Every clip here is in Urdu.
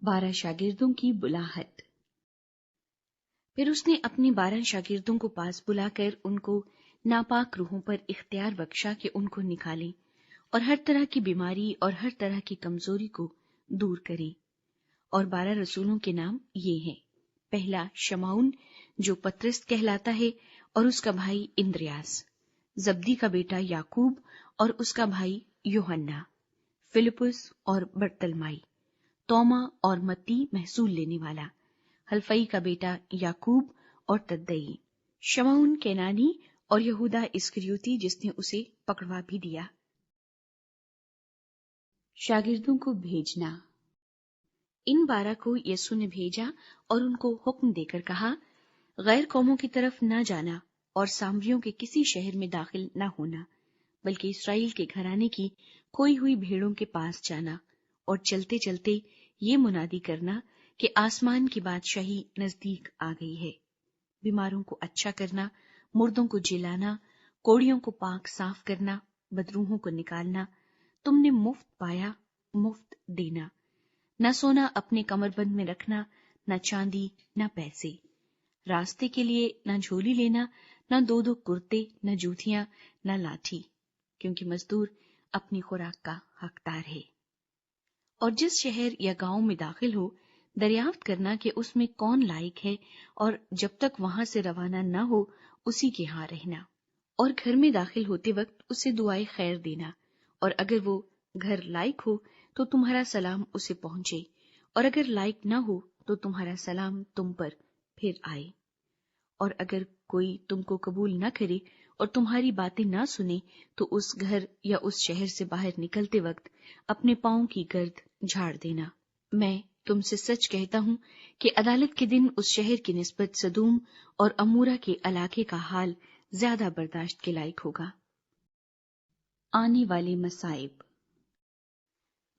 12 شاگردوں کی بلاہٹ۔ پھر اس نے اپنے 12 شاگردوں کو پاس بلا کر ان کو ناپاک روحوں پر اختیار بخشا کہ ان کو نکالیں اور ہر طرح کی بیماری اور ہر طرح کی کمزوری کو دور کریں۔ اور 12 رسولوں کے نام یہ ہیں: پہلا شمعون جو پطرس کہلاتا ہے اور اس کا بھائی اندریاس، زبدی کا بیٹا یعقوب اور اس کا بھائی یوحنا، فلپس اور برتلمائی، توما اور متی محصول لینے والا، حلفئی کا بیٹا یعقوب اور تدئی، شمعون کینانی اور یہودا اسکریوتی جس نے اسے پکڑوا بھی دیا۔ شاگردوں کو بھیجنا۔ ان 12 کو یسوع نے بھیجا اور ان کو حکم دے کر کہا، غیر قوموں کی طرف نہ جانا اور سامریوں کے کسی شہر میں داخل نہ ہونا، بلکہ اسرائیل کے گھرانے کی کھوئی ہوئی بھیڑوں کے پاس جانا اور چلتے چلتے یہ منادی کرنا کہ آسمان کی بادشاہی نزدیک آ گئی ہے۔ بیماروں کو اچھا کرنا، مردوں کو جلانا، کوڑیوں کو پاک صاف کرنا، بدروحوں کو نکالنا، تم نے مفت پایا، مفت دینا۔ نہ سونا اپنے کمر بند میں رکھنا، نہ چاندی، نہ پیسے۔ راستے کے لیے نہ جھولی لینا، نہ 2 کرتے، نہ جوتیاں، نہ لاٹھی، کیونکہ مزدور اپنی خوراک کا حقدار ہے۔ اور جس شہر یا گاؤں میں داخل ہو، دریافت کرنا کہ اس میں کون لائق ہے، اور جب تک وہاں سے روانہ نہ ہو اسی کے ہاں رہنا۔ اور گھر میں داخل ہوتے وقت اسے دعائے خیر دینا، اور اگر وہ گھر لائق ہو تو تمہارا سلام اسے پہنچے، اور اگر لائق نہ ہو تو تمہارا سلام تم پر پھر آئے۔ اور اگر کوئی تم کو قبول نہ کرے اور تمہاری باتیں نہ سنے تو اس گھر یا اس شہر سے باہر نکلتے وقت اپنے پاؤں کی گرد جھاڑ دینا۔ میں تم سے سچ کہتا ہوں کہ عدالت کے دن اس شہر کی نسبت سدوم اور عمورہ کے علاقے کا حال زیادہ برداشت کے لائق ہوگا۔ آنے والے مصائب۔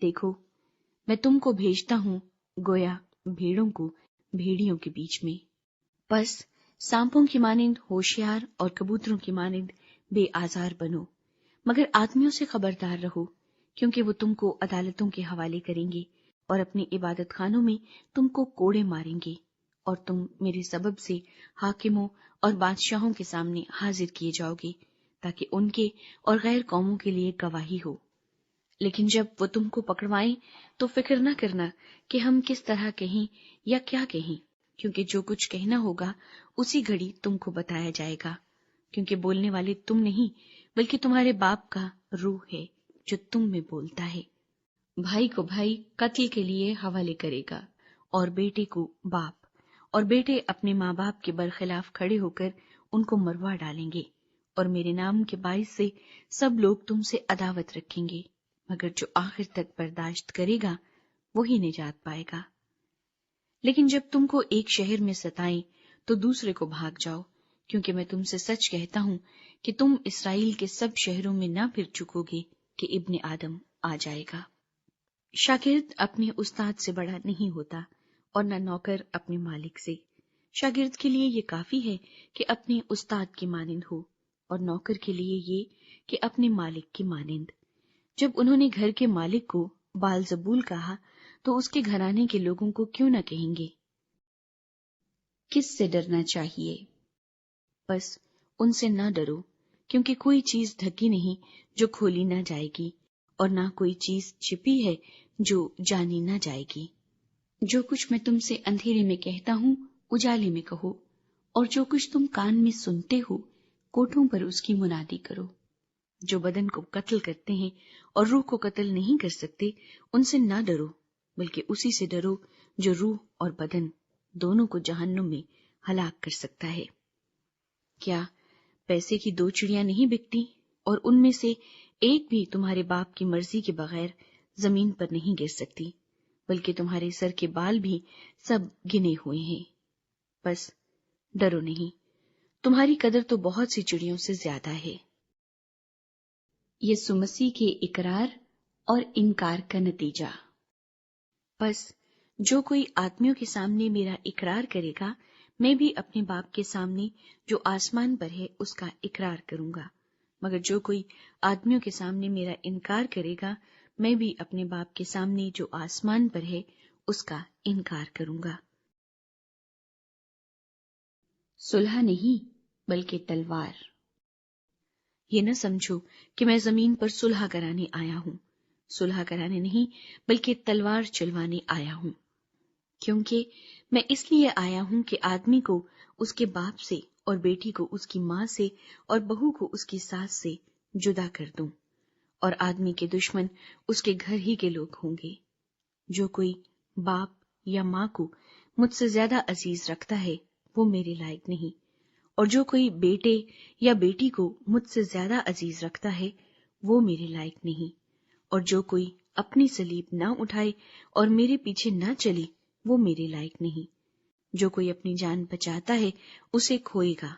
دیکھو، میں تم کو بھیجتا ہوں گویا بھیڑوں کو بھیڑیوں کے بیچ میں۔ پس سانپوں کی مانند ہوشیار اور کبوتروں کی مانند بے آزار بنو، مگر آدمیوں سے خبردار رہو، کیونکہ وہ تم کو عدالتوں کے حوالے کریں گے اور اپنی عبادت خانوں میں تم کو کوڑے ماریں گے، اور تم میرے سبب سے حاکموں اور بادشاہوں کے سامنے حاضر کیے جاؤ گے، تاکہ ان کے اور غیر قوموں کے لیے گواہی ہو۔ لیکن جب وہ تم کو پکڑوائیں تو فکر نہ کرنا کہ ہم کس طرح کہیں یا کیا کہیں، کیونکہ جو کچھ کہنا ہوگا اسی گھڑی تم کو بتایا جائے گا، کیونکہ بولنے والے تم نہیں بلکہ تمہارے باپ کا روح ہے جو تم میں بولتا ہے۔ بھائی کو بھائی قتل کے لیے حوالے کرے گا، اور بیٹے کو باپ، اور بیٹے اپنے ماں باپ کے برخلاف کھڑے ہو کر ان کو مروا ڈالیں گے، اور میرے نام کے باعث سے سب لوگ تم سے عداوت رکھیں گے، مگر جو آخر تک برداشت کرے گا وہی نجات پائے گا۔ لیکن جب تم کو ایک شہر میں ستائیں تو دوسرے کو بھاگ جاؤ، کیونکہ میں تم سے سچ کہتا ہوں کہ تم اسرائیل کے سب شہروں میں نہ پھر چکو گے کہ ابن آدم آ جائے گا۔ شاگرد اپنے استاد سے بڑا نہیں ہوتا، اور نہ نوکر اپنے مالک سے۔ شاگرد کے لیے یہ کافی ہے کہ اپنے استاد کی مانند ہو، اور نوکر کے لیے یہ کہ اپنے مالک کی مانند۔ جب انہوں نے گھر کے مالک کو بالزبول کہا تو اس کے گھرانے کے لوگوں کو کیوں نہ کہیں گے؟ کس سے ڈرنا چاہیے؟ بس ان سے نہ ڈرو، کیونکہ کوئی چیز ڈھکی نہیں جو کھولی نہ جائے گی، اور نہ کوئی چیز چھپی ہے جو جانی نہ جائے گی۔ جو کچھ میں تم سے اندھیرے میں کہتا ہوں اجالے میں کہو، اور جو کچھ تم کان میں سنتے ہو کوٹھوں پر اس کی منادی کرو۔ جو بدن کو قتل کرتے ہیں اور روح کو قتل نہیں کر سکتے، ان سے نہ ڈرو، بلکہ اسی سے ڈرو جو روح اور بدن دونوں کو جہنم میں ہلاک کر سکتا ہے۔ کیا پیسے کی 2 چڑیاں نہیں بکتی، اور ان میں سے ایک بھی تمہارے باپ کی مرضی کے بغیر زمین پر نہیں گر سکتی؟ بلکہ تمہارے سر کے بال بھی سب گنے ہوئے ہیں۔ بس ڈرو نہیں، تمہاری قدر تو بہت سی چڑیوں سے زیادہ ہے۔ یسوع مسیح کے اقرار اور انکار کا نتیجہ۔ بس جو کوئی آدمیوں کے سامنے میرا اقرار کرے گا، میں بھی اپنے باپ کے سامنے جو آسمان پر ہے اس کا اقرار کروں گا، مگر جو کوئی آدمیوں کے سامنے میرا انکار کرے گا، میں بھی اپنے باپ کے سامنے جو آسمان پر ہے اس کا انکار کروں گا۔ صلح نہیں بلکہ تلوار۔ یہ نہ سمجھو کہ میں زمین پر صلح کرانے آیا ہوں، صلح کرانے نہیں بلکہ تلوار چلوانے آیا ہوں، کیونکہ میں اس لیے آیا ہوں کہ آدمی کو اس کے باپ سے اور بیٹی کو اس کی ماں سے اور بہو کو اس کی ساس سے جدا کر دوں، اور آدمی کے دشمن اس کے گھر ہی کے لوگ ہوں گے۔ جو کوئی باپ یا ماں کو مجھ سے زیادہ عزیز رکھتا ہے وہ میرے لائق نہیں، اور جو کوئی بیٹے یا بیٹی کو مجھ سے زیادہ عزیز رکھتا ہے وہ میرے لائق نہیں، اور جو کوئی اپنی صلیب نہ اٹھائے اور میرے پیچھے نہ چلے وہ میرے لائق نہیں۔ جو کوئی اپنی جان بچاتا ہے اسے کھوئے گا،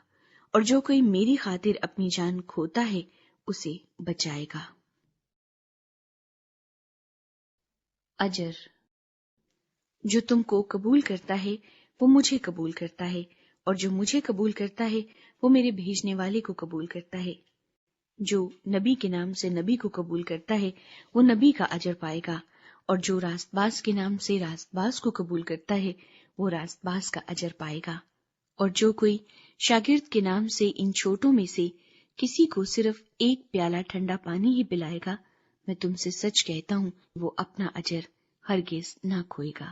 اور جو کوئی میری خاطر اپنی جان کھوتا ہے اسے بچائے گا۔ اجر۔ جو تم کو قبول کرتا ہے وہ مجھے قبول کرتا ہے، اور جو مجھے قبول کرتا ہے وہ میرے بھیجنے والے کو قبول کرتا ہے۔ جو نبی کے نام سے نبی کو قبول کرتا ہے وہ نبی کا اجر پائے گا، اور جو راست باز کے نام سے راست باز کو قبول کرتا ہے وہ راست باز کا اجر پائے گا۔ اور جو کوئی شاگرد کے نام سے ان چھوٹوں میں سے کسی کو صرف ایک پیالہ ٹھنڈا پانی ہی پلائے گا، میں تم سے سچ کہتا ہوں وہ اپنا اجر ہرگز نہ کھوئے گا۔